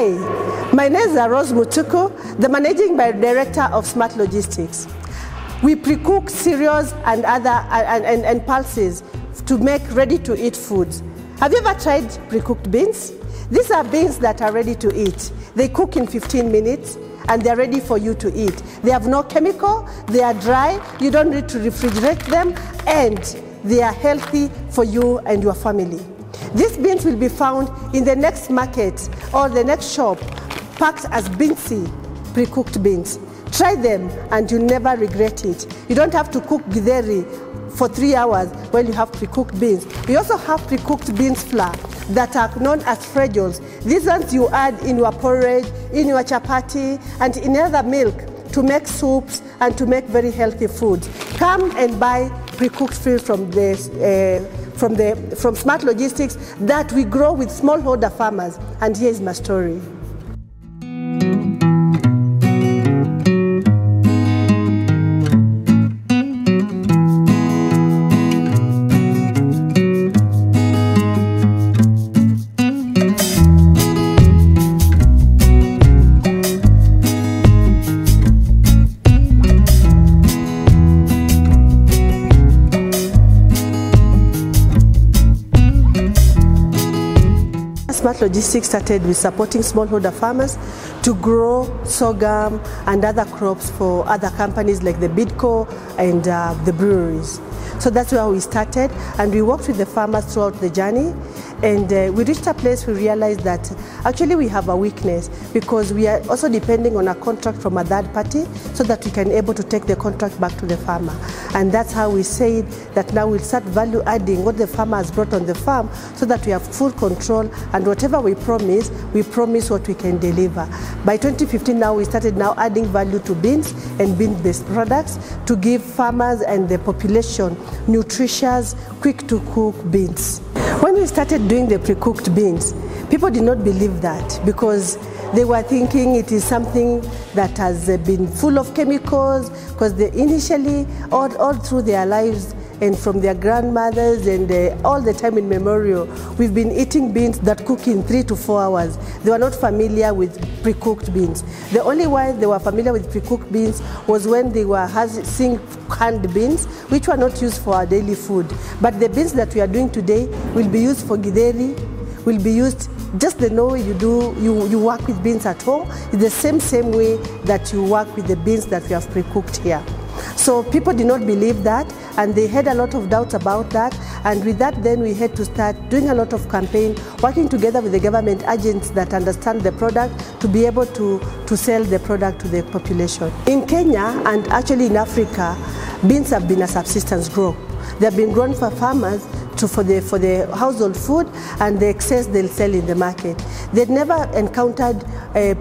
Hi, my name is Rose Mutuku, the Managing Director of Smart Logistics. We pre-cook cereals and other pulses to make ready-to-eat foods. Have you ever tried pre-cooked beans? These are beans that are ready to eat. They cook in 15 minutes and they're ready for you to eat. They have no chemical, they are dry, you don't need to refrigerate them, and they are healthy for you and your family. These beans will be found in the next market or the next shop packed as beansy pre-cooked beans. Try them and you'll never regret it. You don't have to cook githeri for 3 hours when you have pre-cooked beans. We also have pre-cooked beans flour that are known as fragiles. These ones you add in your porridge, in your chapati, and in other milk to make soups and to make very healthy foods. Come and buy pre-cooked food from Smart Logistics that we grow with smallholder farmers. And here's my story. Smart Logistics started with supporting smallholder farmers to grow sorghum and other crops for other companies like the Bidco and the breweries. So that's where we started, and we worked with the farmers throughout the journey. And we reached a place we realized that actually we have a weakness because we are also depending on a contract from a third party so that we can able to take the contract back to the farmer. And that's how we said that now we'll start value adding what the farmer has brought on the farm so that we have full control, and whatever we promise what we can deliver. By 2015 now we started now adding value to beans and bean-based products to give farmers and the population nutritious, quick to cook beans. When we started doing the pre-cooked beans, people did not believe that because they were thinking it is something that has been full of chemicals, because they initially, all through their lives and from their grandmothers and all the time in memorial, we've been eating beans that cook in 3 to 4 hours. They were not familiar with pre-cooked beans. The only way they were familiar with pre-cooked beans was when they were seeing canned beans, which were not used for our daily food. But the beans that we are doing today will be used for githeri, will be used just the way you work with beans at home. It's the same way that you work with the beans that we have pre-cooked here. So people did not believe that, and they had a lot of doubts about that. And with that, then we had to start doing a lot of campaign, working together with the government agents that understand the product to be able to sell the product to the population. In Kenya and actually in Africa, beans have been a subsistence crop. They have been grown for farmers for the household food, and the excess they'll sell in the market. They'd never encountered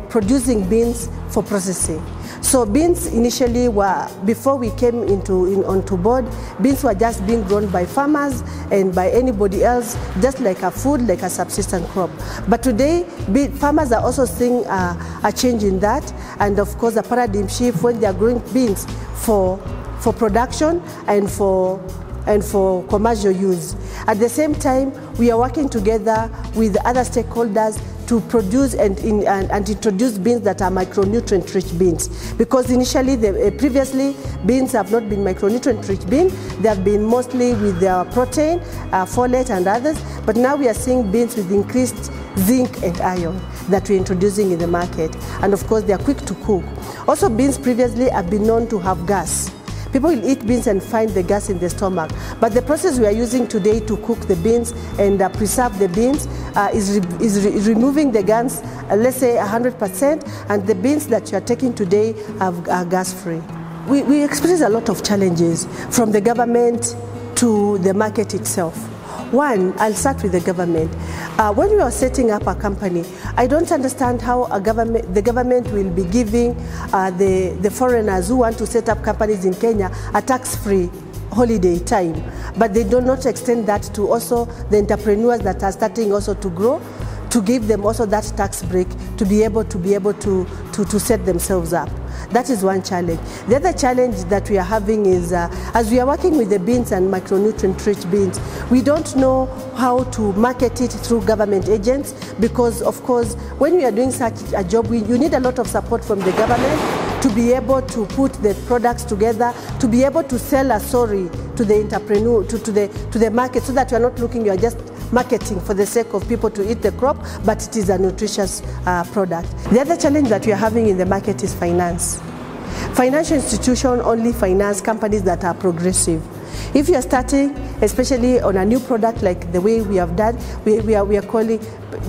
producing beans for processing. So beans initially were, before we came onto board, beans were just being grown by farmers and by anybody else, just like a food, like a subsistence crop. But today, farmers are also seeing a change in that, and of course a paradigm shift when they are growing beans for production and for commercial use. At the same time, we are working together with other stakeholders to produce and introduce beans that are micronutrient-rich beans. Because initially, previously, beans have not been micronutrient-rich beans. They have been mostly with their protein, folate and others. But now we are seeing beans with increased zinc and iron that we're introducing in the market. And of course, they are quick to cook. Also, beans previously have been known to have gas. People will eat beans and find the gas in the stomach. But the process we are using today to cook the beans and preserve the beans is removing the gas, let's say 100%, and the beans that you are taking today are gas-free. We experience a lot of challenges from the government to the market itself. One, I'll start with the government. When we are setting up a company, I don't understand how the government will be giving the foreigners who want to set up companies in Kenya a tax-free holiday time, but they do not extend that to also the entrepreneurs that are starting also to grow. to give them also that tax break to be able to set themselves up. That is one challenge. The other challenge that we are having is, as we are working with the beans and micronutrient-rich beans, we don't know how to market it through government agents, because of course, when we are doing such a job, you need a lot of support from the government to be able to put the products together, to be able to sell a story to the entrepreneur, to the market, so that you are not looking, you are just marketing for the sake of people to eat the crop, but it is a nutritious product. The other challenge that we are having in the market is finance. Financial institutions only finance companies that are progressive. If you are starting, especially on a new product like the way we have done, we are calling,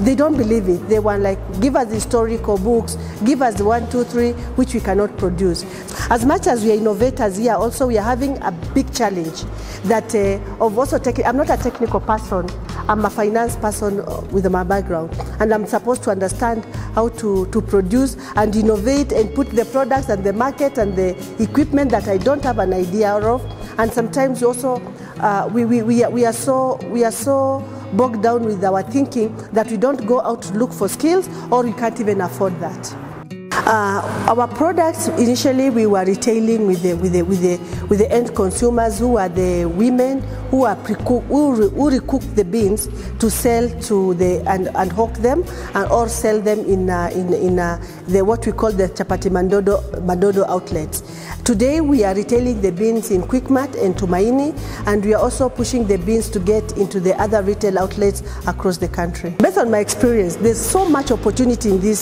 they don't believe it. They want, like, give us historical books, give us the 1, 2, 3, which we cannot produce. As much as we are innovators here, also we are having a big challenge that of also taking, I'm not a technical person, I'm a finance person with my background, and I'm supposed to understand how to produce and innovate and put the products and the market and the equipment that I don't have an idea of. And sometimes also we are so bogged down with our thinking that we don't go out to look for skills, or we can't even afford that. Our products, initially we were retailing with the end consumers, who are the women who are who recook the beans to sell to the and hawk them, or sell them in the what we call the chapati madodo outlets. Today we are retailing the beans in Quickmart and Tumaini, and we are also pushing the beans to get into the other retail outlets across the country. Based on my experience, there's so much opportunity in this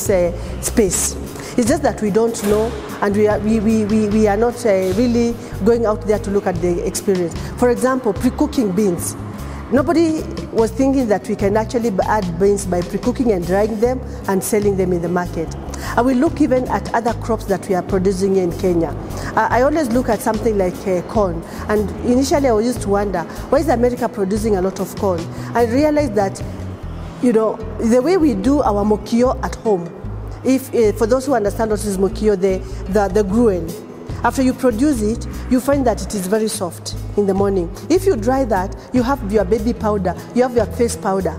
space. It's just that we don't know, and we are not really going out there to look at the experience. For example, pre-cooking beans. Nobody was thinking that we can actually add beans by pre-cooking and drying them and selling them in the market. I will look even at other crops that we are producing in Kenya. I always look at something like corn, and initially I used to wonder, why is America producing a lot of corn? I realized that, you know, the way we do our mokio at home, for those who understand what is mokio, the gruel, after you produce it, you find that it is very soft in the morning. If you dry that, you have your baby powder, you have your face powder.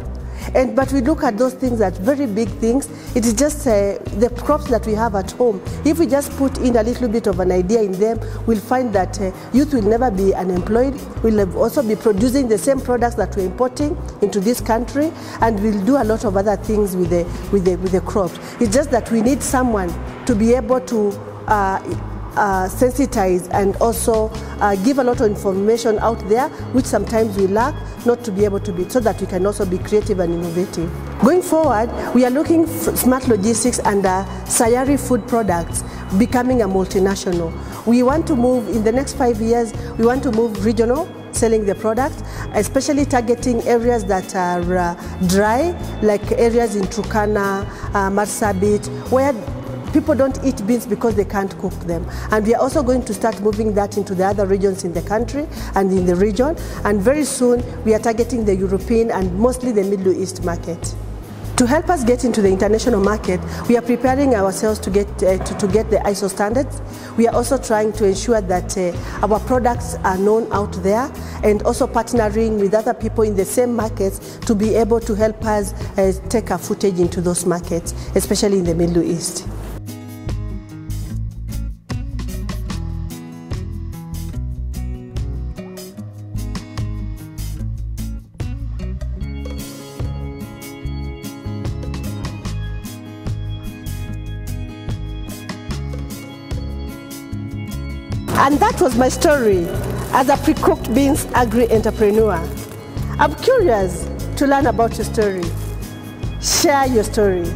But we look at those things as very big things. It is just the crops that we have at home. If we just put in a little bit of an idea in them, we'll find that youth will never be unemployed. We'll also be producing the same products that we're importing into this country, and we'll do a lot of other things with the crops. It's just that we need someone to be able to sensitize and also give a lot of information out there, which sometimes we lack, not to be able to be, so that we can also be creative and innovative. Going forward, we are looking for smart logistics and Sayari food products becoming a multinational. We want to move, in the next 5 years, we want to move regional, selling the product, especially targeting areas that are dry, like areas in Turkana, Marsabit, where people don't eat beans because they can't cook them. And we are also going to start moving that into the other regions in the country and in the region. And very soon, we are targeting the European and mostly the Middle East market. To help us get into the international market, we are preparing ourselves to get the ISO standards. We are also trying to ensure that our products are known out there, and also partnering with other people in the same markets to be able to help us take our footage into those markets, especially in the Middle East. And that was my story as a pre-cooked beans agri-entrepreneur. I'm curious to learn about your story. Share your story.